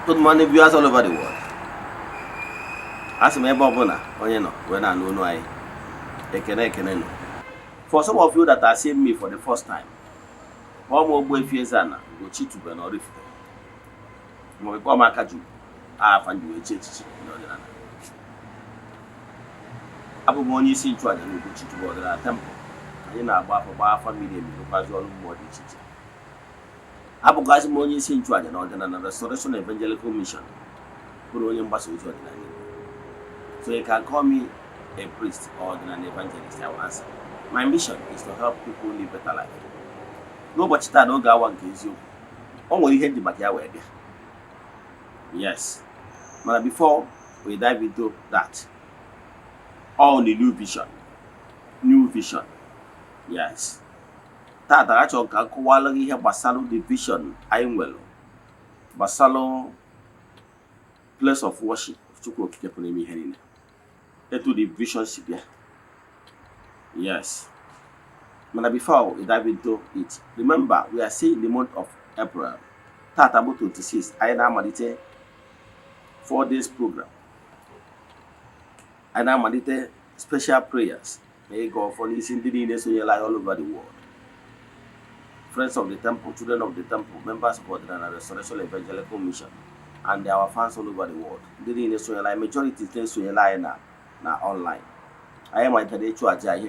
Good morning, viewers all over the world. As me Bobona, no, when I know I ekene. For some of you that are seeing me for the first time, one more boy Eze-Ana go cheat to Ben or if we come back you, I find you a church in order. Abu Moni see to and go cheat to the temple. I know about bar family because all more than cheat. Abu Gazimoni see to and order restoration evangelical mission. So you can call me a priest or an evangelist, I will answer. My mission is to help people live better life. Nobody that don't go one kills you. Only hate the backyard. Yes. But before we dive into that, all the new vision. New vision. Yes. That actually can call here Basalo the vision. I'm well. Basalo place of worship. Chukwu Kikepunemi Henina. Into the vision Sibia. Yes. But before we dive into it, remember we are seeing the month of April. About 26. I now meditate 4 days program. I now meditate special prayers. May God for listening to the life all over the world. Friends of the temple, children of the temple, members of the Restoration Evangelical Mission, and our fans all over the world. The majority is now online. I am at the here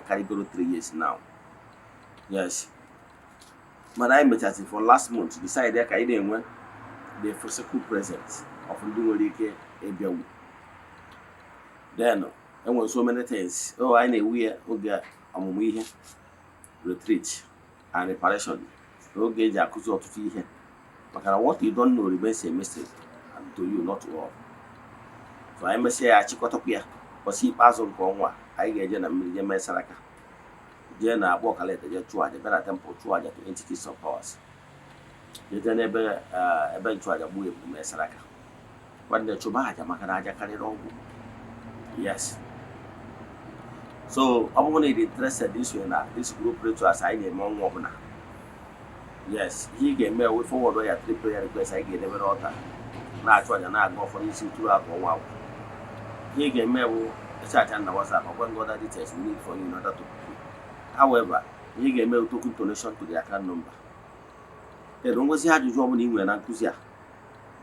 carry 3 years now. Yes. But I met for last month, decided I didn't win the physical presence of Ndumolike Ebiawu. Then, there were so many things. Oh, I know we are retreat and reparation. Okay, Jakuzo to see here. But what you don't know remains a mystery, and to you, not to all. So I must say, I chikotopia, or see pass on Kongwa. I get a million Mesaraka. Jena walk a letter, just try the better temple to entities of powers. You then ever eventually a boy from Mesaraka. When the Chubaja Makanaja carried on. Yes. So I'm only interested this way now. This group to assign a long woman. Yes, he gave me away forward where 3 prayer requests I gave every altar. Now I try to not go for this 2 hours or 1 hour. He gave me a chat and WhatsApp of one other details we need for you in order to. However, he gave me a token donation to the account number. They don't go see how you job in England and Kuzia.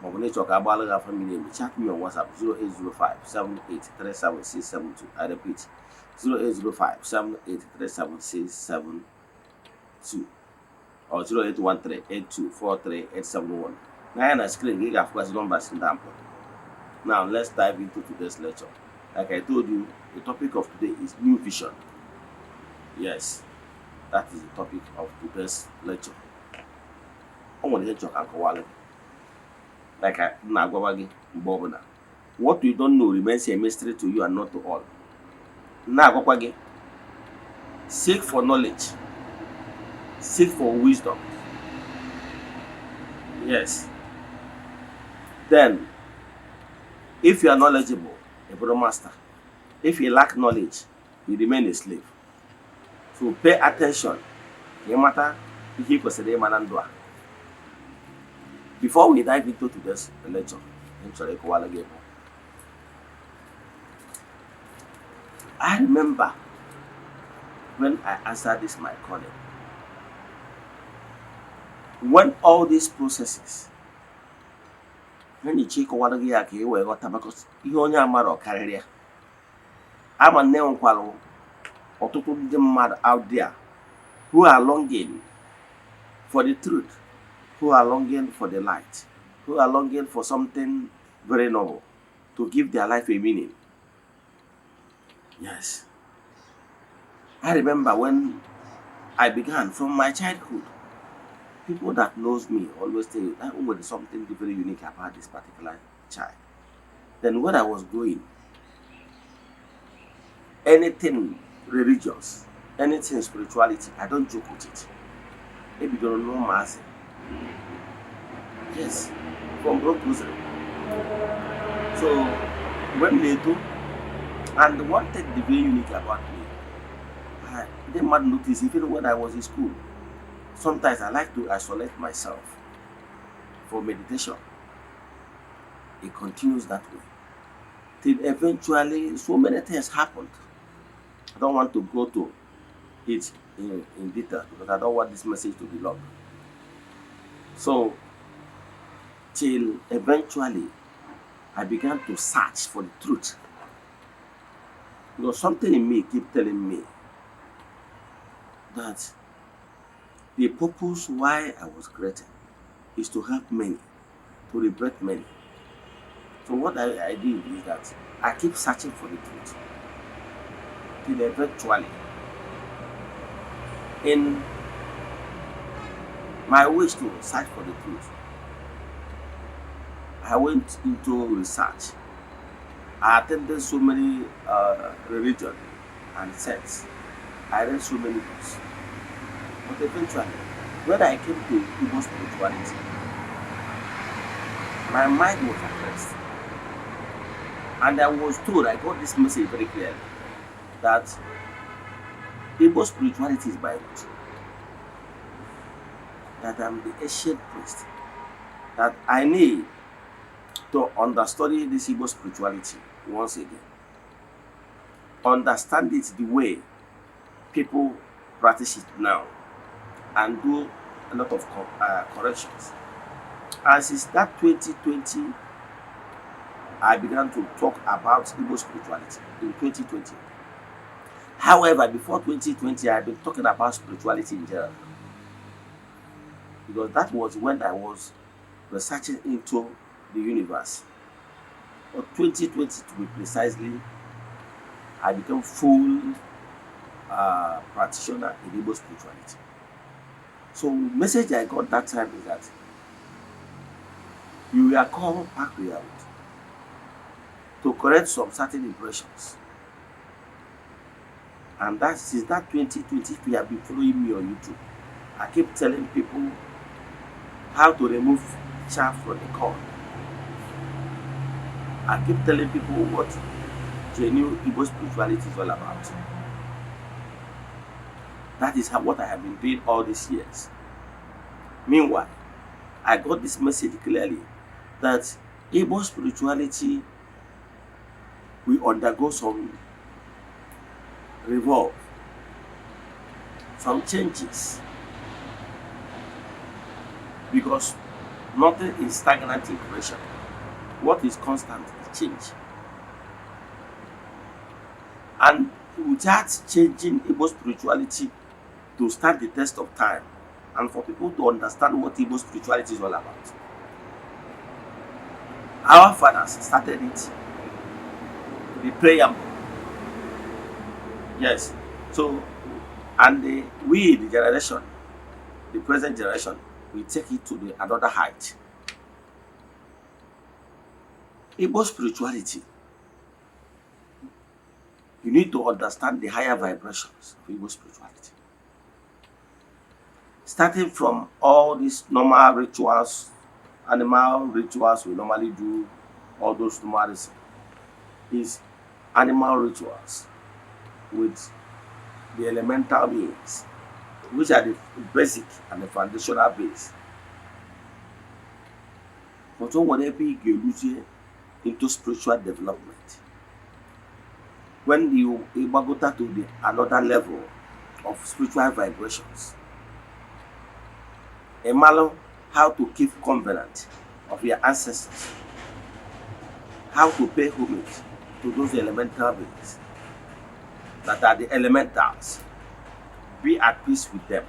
But when they talk about a family, chat me on WhatsApp 0805 7837672. I repeat 0805 7837672 or 0813 8243 871. Now on the screen, you have first numbers in the Now let's dive into today's lecture. Like I told you, the topic of today is new vision. Yes, that is the topic of today's lecture. I want to lecture like I Nagwagi Bobona. What you don't know remains a mystery to you and not to all. Nagwagi, seek for knowledge, seek for wisdom. Yes. Then, if you are knowledgeable, a brother master. If you lack knowledge, you remain a slave. So pay attention. No matter if you consider manandua. Before we dive into today's lecture, I remember when I answered this my calling. When all these processes, when you check what you are because you only are mad or carrier. I'm a neon qualo or to put them mad out there who are longing for the truth, who are longing for the light, who are longing for something very noble to give their life a meaning. Yes. I remember when I began from my childhood. People that knows me always say that there is something very unique about this particular child. Then when I was growing, anything religious, anything spirituality, I don't joke with it. Maybe you don't know mass. Yes, from Brooklyn. So when they do, and one thing very unique about me, I didn't notice even when I was in school. Sometimes I like to isolate myself for meditation. it continues that way. Till eventually, so many things happened. I don't want to go to it in detail because I don't want this message to be long. So, till eventually, I began to search for the truth. Because something in me keep telling me that the purpose why I was created is to help many, to liberate many. So what I did is that I keep searching for the truth. Till eventually, in my wish to search for the truth, I went into research. I attended so many religion and sects. I read so many books. But eventually, when I came to Igbo spirituality, my mind was at rest. And I was told, I got this message very clearly, that Igbo spirituality is by root. That I'm the ancient priest. That I need to understudy this Igbo spirituality once again. Understand it the way people practice it now and do a lot of corrections. And since that 2020, I began to talk about Igbo spirituality in 2020. However, before 2020, I've been talking about spirituality in general. Because that was when I was researching into the universe. But 2020, to be precisely, I became full practitioner in Igbo spirituality. So message I got that time is that you were called back reality to correct some certain impressions. And that since that 2020, you have been following me on YouTube. I keep telling people how to remove chaff from the corn. I keep telling people what genuine Igbo spirituality is all about. That is what I have been doing all these years. Meanwhile, I got this message clearly that Igbo spirituality will undergo some revolve, some changes, because nothing is stagnant in creation. What is constant is change. And without changing Igbo spirituality to stand the test of time and for people to understand what Igbo spirituality is all about, our fathers started it, the preamble. Yes. So, and we, the generation, the present generation, we take it to the another height. Igbo spirituality, you need to understand the higher vibrations of Igbo spirituality. Starting from all these normal rituals, animal rituals we normally do, all those normalism, is animal rituals with the elemental beings, which are the basic and the foundational base. But whatever you get into spiritual development, when you go to the another level of spiritual vibrations, a malum how to keep covenant of your ancestors, how to pay homage to those elemental beings that are the elementals, be at peace with them,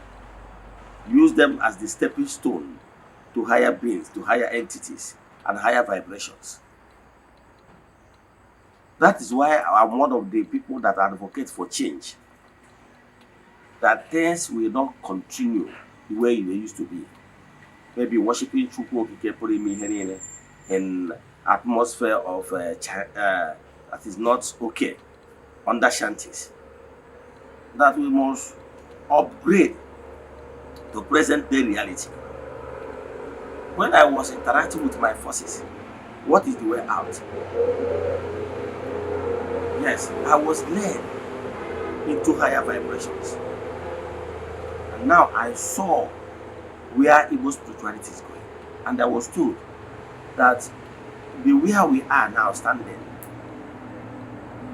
use them as the stepping stone to higher beings, to higher entities and higher vibrations. That is why I'm one of the people that advocate for change, that things will not continue the way they used to be. Maybe worshiping Chukwu in atmosphere of that is not okay under shanties. That we must upgrade to present day reality. When I was interacting with my forces, what is the way out? Yes, I was led into higher vibrations. And now I saw where Igbo spirituality is going. And I was told that the where we are now standing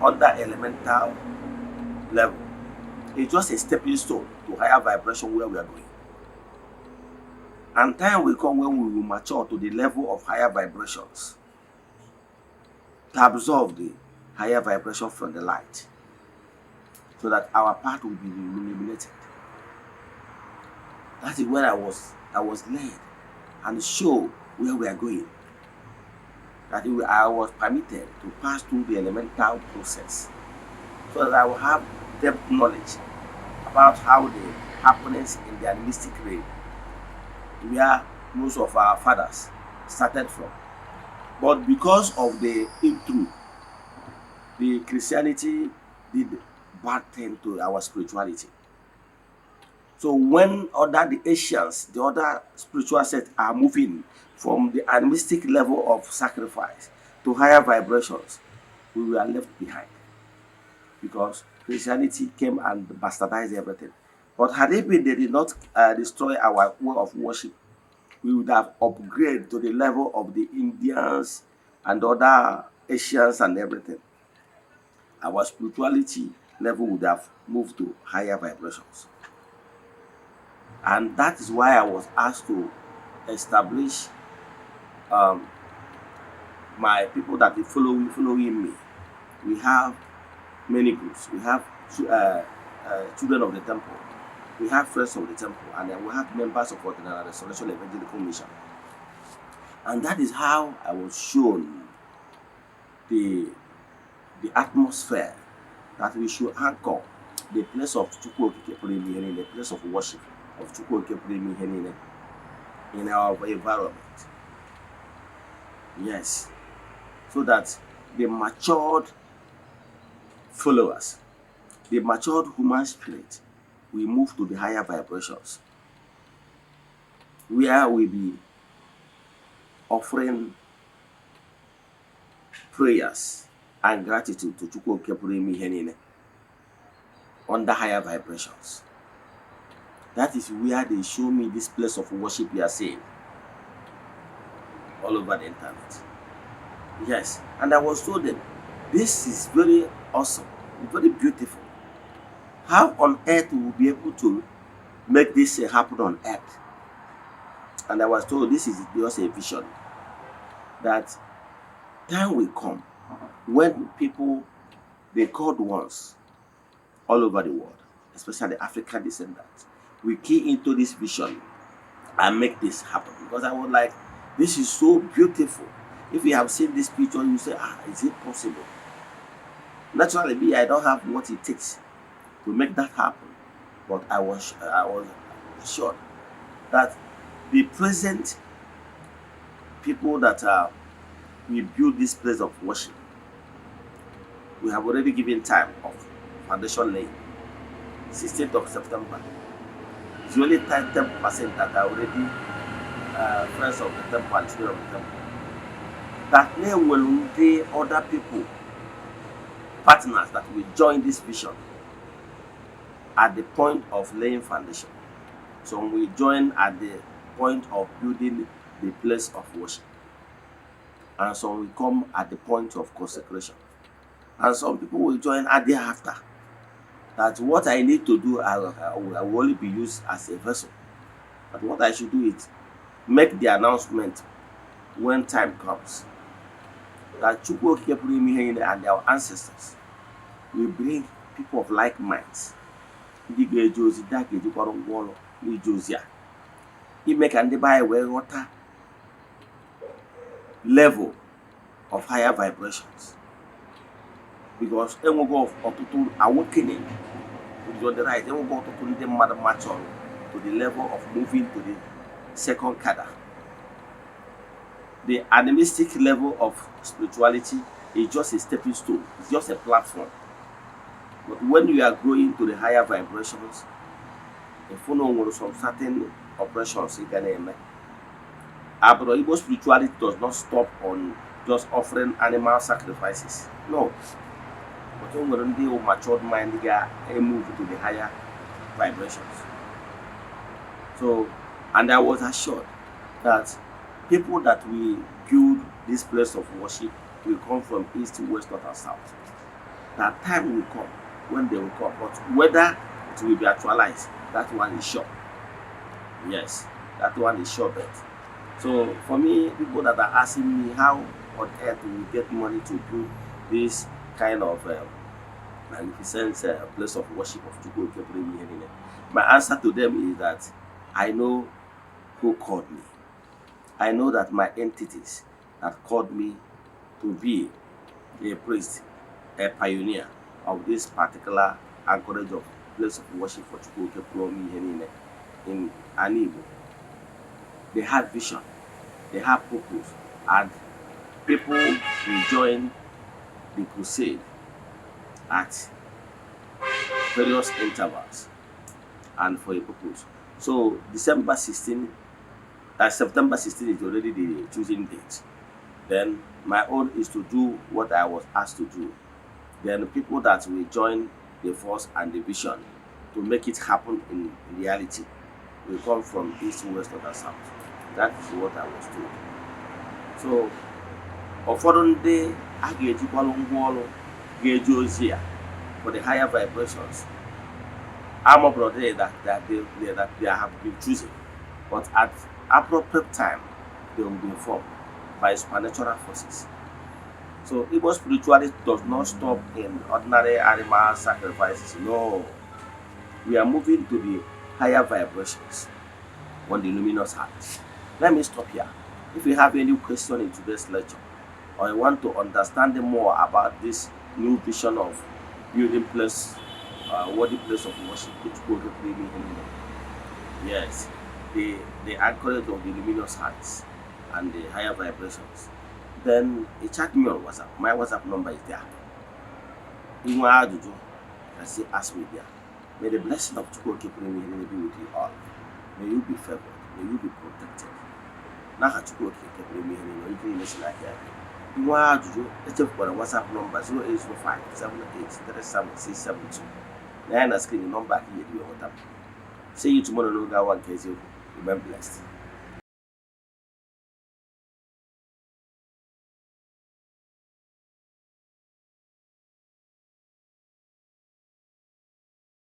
under elemental level is just a stepping stone to higher vibration where we are going. And time will come when we will mature to the level of higher vibrations to absorb the higher vibration from the light so that our path will be illuminated. That is where I was led and show where we are going. That I was permitted to pass through the elemental process so that I will have depth knowledge about how the happenings in the animistic realm, where most of our fathers started from. But because of the truth, the Christianity did bad thing to our spirituality. So when the Asians, the other spiritual sets are moving from the animistic level of sacrifice to higher vibrations, we were left behind because Christianity came and bastardized everything. But had it been they did not destroy our way of worship, we would have upgraded to the level of the Indians and other Asians and everything. Our spirituality level would have moved to higher vibrations. And that is why I was asked to establish my people that are following me. We have many groups. We have children of the temple. We have friends of the temple, and then we have members of the Restoration Evangelical Mission. And that is how I was shown the atmosphere that we should anchor the place of Chukwuokike, the place of worship of Chukwuokike in our environment. Yes. So that the matured followers, the matured human spirit, we move to the higher vibrations, where we be offering prayers and gratitude to Chukwuokike under higher vibrations. That is where they show me this place of worship you are seeing all over the internet. Yes, and I was told that this is very awesome, very beautiful. How on earth we will be able to make this happen on earth? And I was told this is just a vision, that time will come when people, the called ones all over the world, especially African descendants, will key into this vision and make this happen. Because I was like, this is so beautiful. If you have seen this picture, you say, is it possible? Naturally, me, I don't have what it takes to make that happen. But I was sure that the present people that we build this place of worship, we have already given time of foundation laying, 16th of September. It's only 10% that are already friends of the temple and children of the temple. That name will be other people, partners that will join this vision at the point of laying foundation. So we join at the point of building the place of worship. And some will come at the point of consecration. And some people will join at the after. That what I need to do, I will only be used as a vessel. But what I should do is make the announcement when time comes. That Chukwuokike and our ancestors will bring people of like minds. He make and buy water level of higher vibrations. Because they will go of awakening on the right, they will go to the mother mature to the level of moving to the second cadre. The animistic level of spirituality is just a stepping stone, it's just a platform. But when you are growing to the higher vibrations, if you know some certain operations you can make. But Igbo spirituality does not stop on just offering animal sacrifices. No. But when they matured mind, they move to the higher vibrations. So, and I was assured that people that we build this place of worship will come from east, west, north, and south. That time will come when they will come, but whether it will be actualized, that one is sure. Yes, that one is sure bet. So for me, people that are asking me how on earth we get money to do this kind of magnificent place of worship of Chukwu Okepere Ihenile, my answer to them is that I know who called me. I know that my entities that called me to be a priest, a pioneer of this particular anchorage of place of worship for Chukwu Okepere Ihenile in Anibo. They have vision, they have purpose, and people will join the crusade at various intervals and for a purpose. So December 16, September 16 is already the choosing date. Then my own is to do what I was asked to do. Then people that will join the force and the vision to make it happen in reality will come from east, west, north, and south. That is what I was told. So ụfọdụ ndị a ga-ejikwalụ ngwa ọrụ ga-eji ozi ya for the higher vibrations. I'm a brother that they have been choosing, but at appropriate time they will be informed by supernatural forces. So Igbo spirituality does not stop in ordinary animal sacrifices. No, we are moving to the higher vibrations on the luminous heart. Let me stop here. If you have any question in today's lecture, or you want to understand more about this new vision of building place, worthy place of worship, which go to yes, the anchorage of the luminous hearts and the higher vibrations, then you chat me on WhatsApp. My WhatsApp number is there. You want to do, I say ask me there. May the blessing of Chukwu Okepere be with you all. May you be favored. May you be protected. Now Chukwu Okepere you can listen like that. You want to do, let's check for the WhatsApp number 0805 7837672. Now I screen the number here. See you tomorrow. No, one case. Remember blessed.